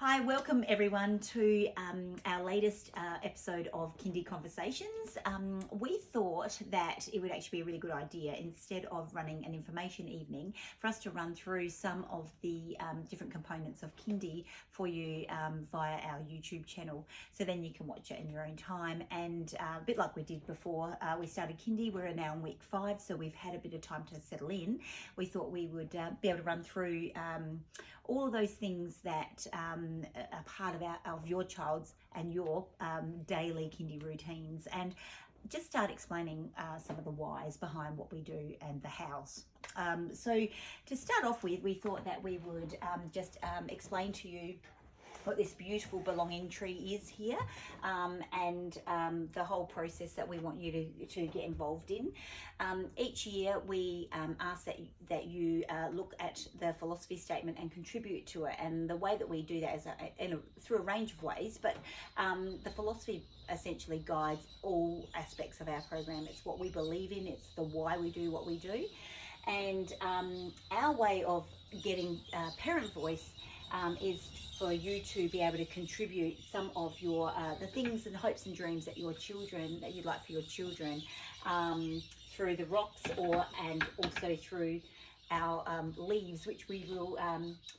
Hi, welcome everyone to our latest episode of Kindy Conversations. We thought that it would actually be a really good idea, instead of running an information evening, for us to run through some of the different components of Kindy for you via our YouTube channel. So then you can watch it in your own time. And a bit like we did before, we started Kindy. We're now in week 5, so we've had a bit of time to settle in. We thought we would be able to run through all of those things that are part of your child's and your daily Kindy routines, and just start explaining some of the whys behind what we do and the hows. So to start off with, we thought that we would just explain to you what this beautiful belonging tree is here, and the whole process that we want you to get involved in. Each year we ask that you look at the philosophy statement and contribute to it, and the way that we do that is through a range of ways, but the philosophy essentially guides all aspects of our program. It's what we believe in, it's the why we do what we do, and our way of getting parent voice is for you to be able to contribute some of your the things and hopes and dreams that you'd like for your children through the rocks, and also through our leaves, which we will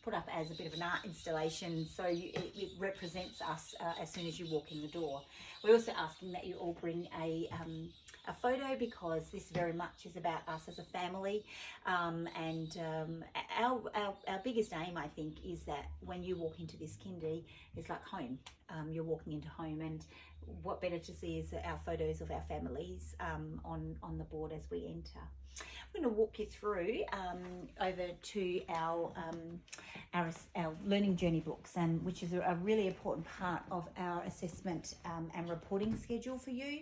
put up as a bit of an art installation, so it represents us as soon as you walk in the door. We're also asking that you all bring a photo, because this very much is about us as a family, and our biggest aim, I think, is that when you walk into this Kindy, it's like home. You're walking into home, and what better to see is our photos of our families on the board as we enter. I'm going to walk you through over to our learning journey books, and which is a really important part of our assessment and reporting schedule for you.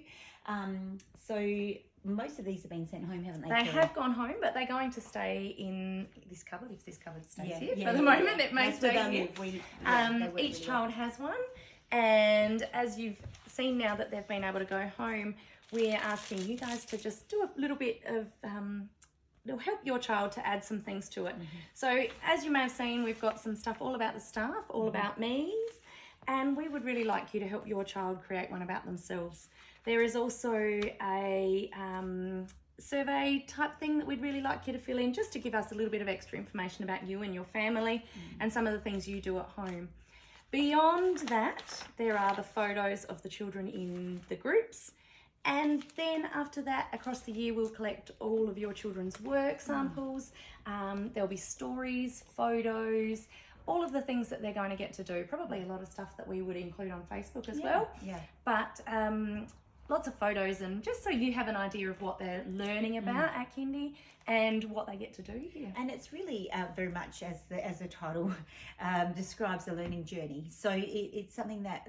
So most of these have been sent home, haven't they? They have gone home, but they're going to stay in this cupboard. If this cupboard stays here for the moment, it may stay here. Each child has one, and as you've seen now that they've been able to go home, we're asking you guys to just do a little bit of it'll help your child to add some things to it. Mm-hmm. So as you may have seen, we've got some stuff all about the staff, all about me's, and we would really like you to help your child create one about themselves. There is also a survey type thing that we'd really like you to fill in, just to give us a little bit of extra information about you and your family and some of the things you do at home. Beyond that, there are the photos of the children in the groups. And then after that, across the year, we'll collect all of your children's work samples. There'll be stories, photos, all of the things that they're going to get to do. Probably a lot of stuff that we would include on Facebook as well. Yeah. But lots of photos, and just so you have an idea of what they're learning about at Kindy and what they get to do here. And it's really very much as the title describes, a learning journey. So it's something that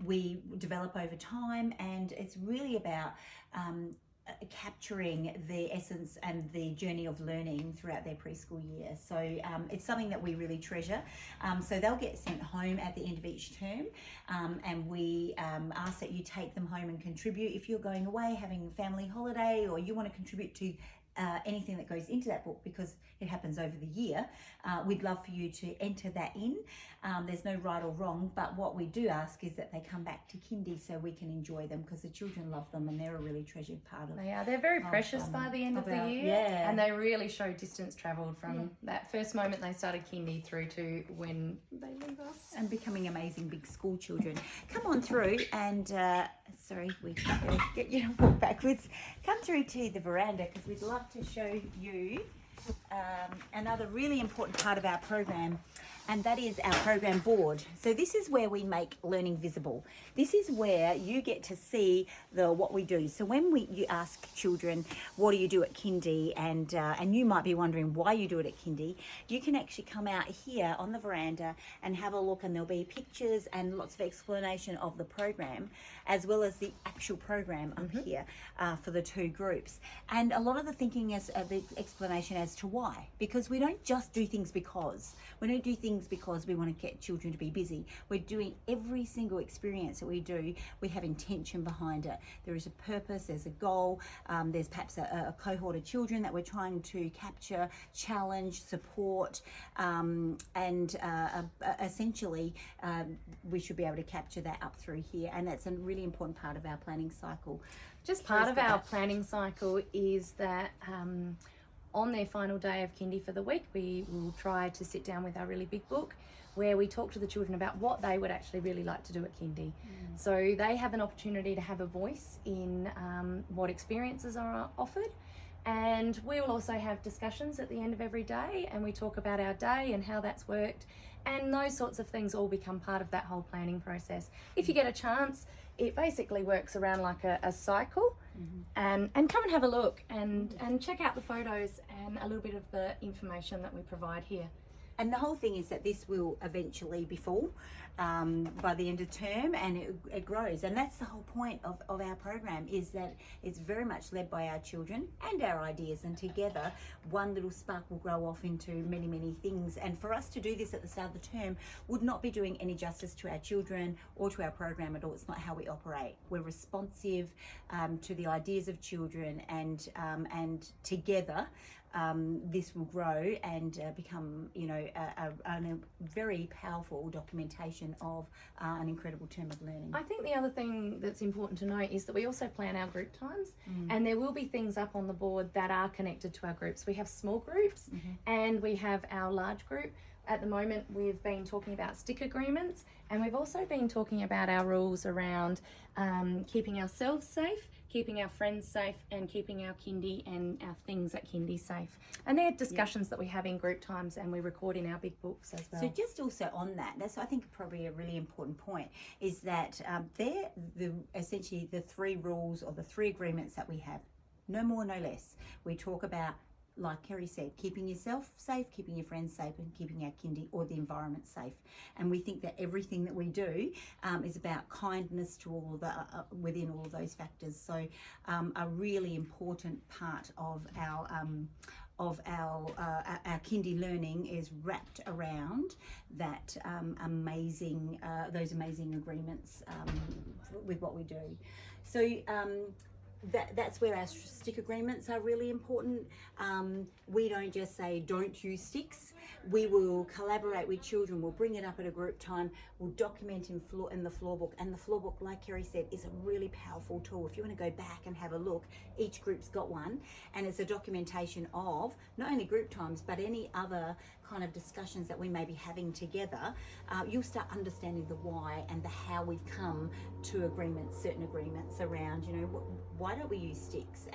we develop over time, and it's really about capturing the essence and the journey of learning throughout their preschool year. So it's something that we really treasure. So they'll get sent home at the end of each term, and we ask that you take them home and contribute. If you're going away, having a family holiday, or you want to contribute to anything that goes into that book, because it happens over the year, we'd love for you to enter that in. There's no right or wrong, but what we do ask is that they come back to Kindy so we can enjoy them, because the children love them and they're a really treasured part of. They are. They're very precious by the end of the year, and they really show distance travelled from that first moment they started Kindy through to when they leave us, and becoming amazing big school children. Come on through, and sorry, we get you to walk backwards. Come through to the veranda, because we'd love to show you another really important part of our program, and that is our program board. So this is where we make learning visible. This is where you get to see what we do. So when you ask children, what do you do at Kindy, and you might be wondering why you do it at Kindy, you can actually come out here on the veranda and have a look, and there'll be pictures and lots of explanation of the program, as well as the actual program up here for the two groups. And a lot of the thinking is the explanation as to why, because we don't just do things because. We don't do things things because we want to get children to be busy. We're doing every single experience that we do, we have intention behind it. There is a purpose, there's a goal, there's perhaps a cohort of children that we're trying to capture, challenge, support, and essentially we should be able to capture that up through here, and that's a really important part of our planning cycle. Just part of our planning cycle is that on their final day of kindy for the week, we will try to sit down with our really big book where we talk to the children about what they would actually really like to do at kindy. So they have an opportunity to have a voice in what experiences are offered. And we will also have discussions at the end of every day, and we talk about our day and how that's worked, and those sorts of things all become part of that whole planning process. If you get a chance, it basically works around like a cycle. And come and have a look and check out the photos and a little bit of the information that we provide here. And the whole thing is that this will eventually be full by the end of term, and it grows. And that's the whole point of our program, is that it's very much led by our children and our ideas. And together, one little spark will grow off into many, many things. And for us to do this at the start of the term would not be doing any justice to our children or to our program at all. It's not how we operate. We're responsive to the ideas of children, and together, this will grow and become, a very powerful documentation of an incredible term of learning. I think the other thing that's important to note is that we also plan our group times, and there will be things up on the board that are connected to our groups. We have small groups and we have our large group. At the moment, we've been talking about stick agreements, and we've also been talking about our rules around keeping ourselves safe, keeping our friends safe, and keeping our kindy and our things at kindy safe. And they're discussions that we have in group times, and we record in our big books as well. So just also on that, that's I think probably a really important point, is that they're essentially the three rules or the three agreements that we have, no more, no less. We talk about, like Kerry said, keeping yourself safe, keeping your friends safe, and keeping our kindy or the environment safe. And we think that everything that we do is about kindness to all of the within all of those factors. So a really important part of our kindy learning is wrapped around that those amazing agreements with what we do. So that's where our stick agreements are really important. We don't just say don't use sticks. We will collaborate with children. We'll bring it up at a group time. We'll document in the floor book. And the floor book, like Kerry said, is a really powerful tool. If you want to go back and have a look, each group's got one, and it's a documentation of not only group times but any other kind of discussions that we may be having together. You'll start understanding the why and the how we've come to certain agreements around, why don't we use sticks,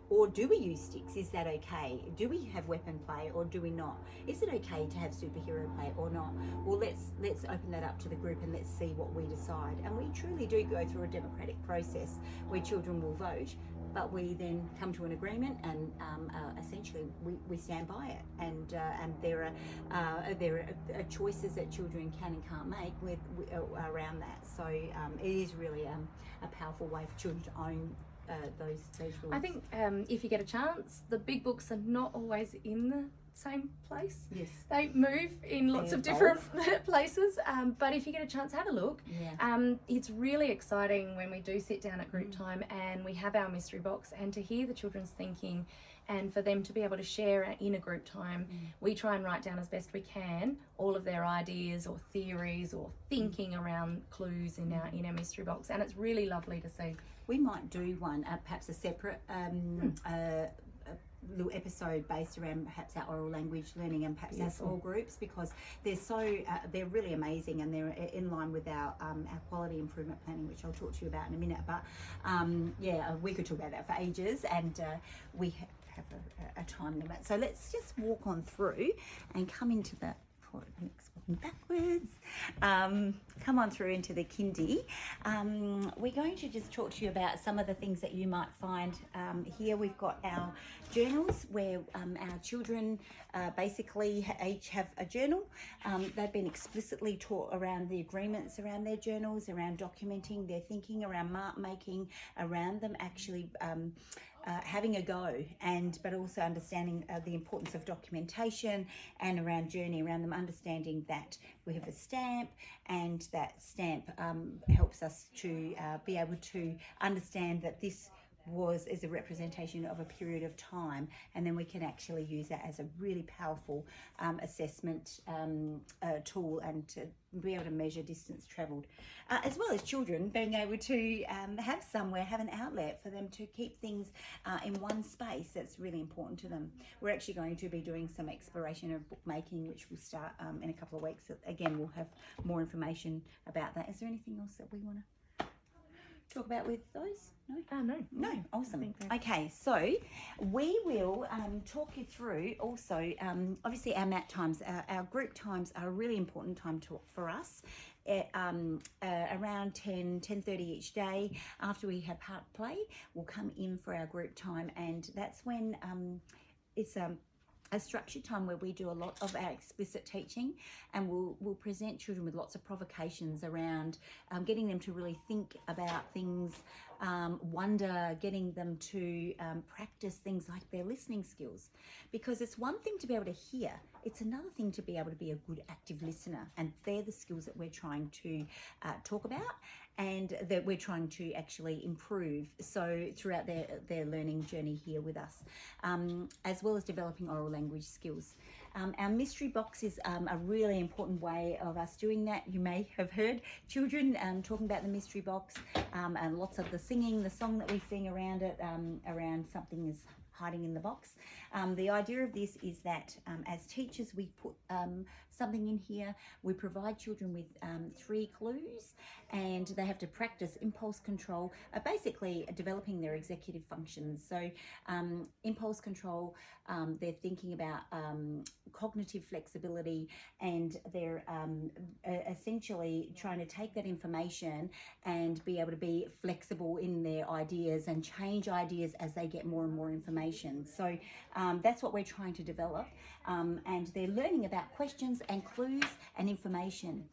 or do we use sticks? Is that okay? Do we have weapon play or do we not? Is it okay to have superhero play or not? Well, let's open that up to the group and let's see what we decide. And we truly do go through a democratic process where children will vote, but we then come to an agreement, and essentially we stand by it. And there are choices that children can and can't make around that. So it is really a powerful way for children to own those rules. I think if you get a chance, the big books are not always in the same place. Yes. They move in lots of different places, but if you get a chance, have a look. Yeah. It's really exciting when we do sit down at group time and we have our mystery box, and to hear the children's thinking and for them to be able to share in a group time. We try and write down as best we can all of their ideas or theories or thinking around clues in our mystery box, and it's really lovely to see. We might do one, perhaps a separate little episode based around perhaps our oral language learning and perhaps our small groups, because they're really amazing, and they're in line with our quality improvement planning, which I'll talk to you about in a minute. But we could talk about that for ages, and we have a time limit. So let's just walk on through and come into the next walking backwards. Come on through into the kindy. We're going to just talk to you about some of the things that you might find here. We've got our journals where our children basically each have a journal. They've been explicitly taught around the agreements around their journals, around documenting their thinking, around mark making, around them actually having a go, but also understanding the importance of documentation and around journey, around them understanding that we have a stamp, and that stamp helps us to be able to understand that this is a representation of a period of time, and then we can actually use that as a really powerful assessment tool, and to be able to measure distance travelled, as well as children being able to have an outlet for them to keep things in one space. That's really important to them. We're actually going to be doing some exploration of bookmaking, which will start in a couple of weeks. Again, we'll have more information about that. Is there anything else that we want to talk about with those? No. Awesome. Okay, so we will talk you through also, obviously our mat times, our group times are a really important time for us. Around 10:30 each day, after we have part play, we'll come in for our group time, and that's when it's a structured time where we do a lot of our explicit teaching, and we'll present children with lots of provocations around getting them to really think about things, wonder, getting them to practice things like their listening skills, because it's one thing to be able to hear, it's another thing to be able to be a good active listener, and they're the skills that we're trying to talk about, and that we're trying to actually improve so throughout their learning journey here with us, as well as developing oral language skills. Our mystery box is a really important way of us doing that. You may have heard children talking about the mystery box, and lots of the song that we sing around it, around something is hiding in the box. The idea of this is that as teachers, we put something in here. We provide children with 3 clues, and they have to practice impulse control, basically developing their executive functions. So impulse control, they're thinking about cognitive flexibility, and they're essentially trying to take that information and be able to be flexible in their ideas and change ideas as they get more and more information. So that's what we're trying to develop, and they're learning about questions and clues and information.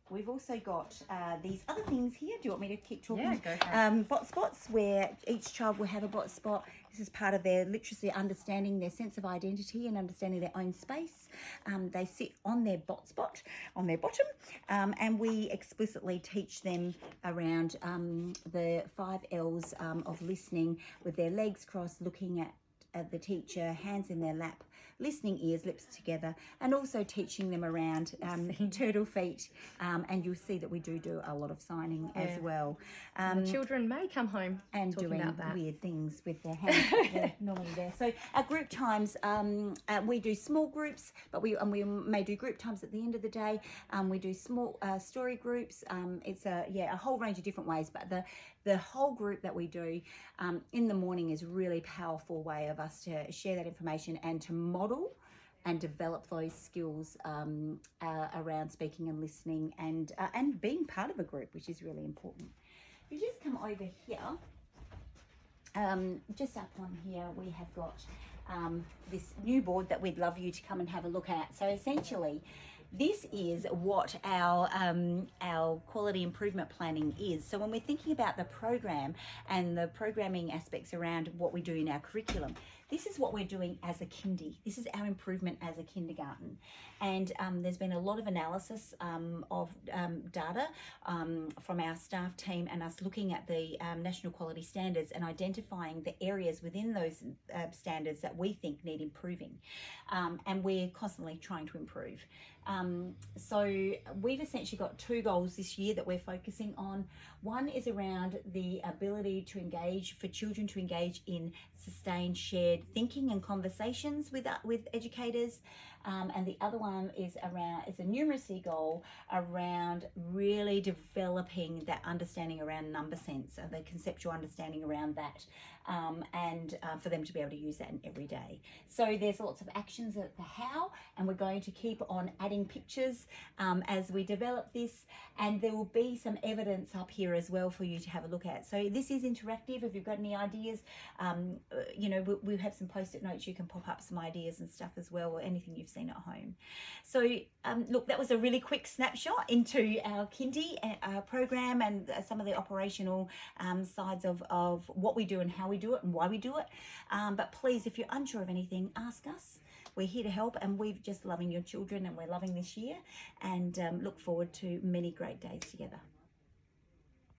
We've also got these other things here. Do you want me to keep talking? Yeah, go for it. Bot spots, where each child will have a bot spot. This is part of their literacy, understanding their sense of identity and understanding their own space. They sit on their bot spot, on their bottom, and we explicitly teach them around the 5 L's of listening, with their legs crossed, looking at the teacher, hands in their lap, listening, ears, lips together, and also teaching them around turtle feet, and you'll see that we do a lot of signing as well. Children may come home and doing about that. weird things with their hands that they're normally there. So our group times, we do small groups, but we may do group times at the end of the day. We do small story groups. It's a whole range of different ways, but the whole group that we do in the morning is a really powerful way of us to share that information and to model and develop those skills around speaking and listening, and being part of a group, which is really important. If you just come over here, just up on here, we have got this new board that we'd love you to come and have a look at. So essentially, this is what our quality improvement planning is. So when we're thinking about the program and the programming aspects around what we do in our curriculum, this is what we're doing as a kindy. This is our improvement as a kindergarten. And there's been a lot of analysis of data from our staff team and us looking at the national quality standards and identifying the areas within those standards that we think need improving. And we're constantly trying to improve. So we've essentially got 2 goals this year that we're focusing on. One is around the ability to engage, for children to engage in sustained shared thinking and conversations with educators. And the other one is a numeracy goal around really developing that understanding around number sense, the conceptual understanding around that, and for them to be able to use that in every day. So there's lots of actions at the how, and we're going to keep on adding pictures as we develop this, and there will be some evidence up here as well for you to have a look at. So this is interactive. If you've got any ideas, we have some post-it notes, you can pop up some ideas and stuff as well, or anything you've seen at home. So look, that was a really quick snapshot into our kindy program and some of the operational sides of what we do and how we do it and why we do it. But please, if you're unsure of anything, ask us. We're here to help, and we're just loving your children, and we're loving this year, and look forward to many great days together.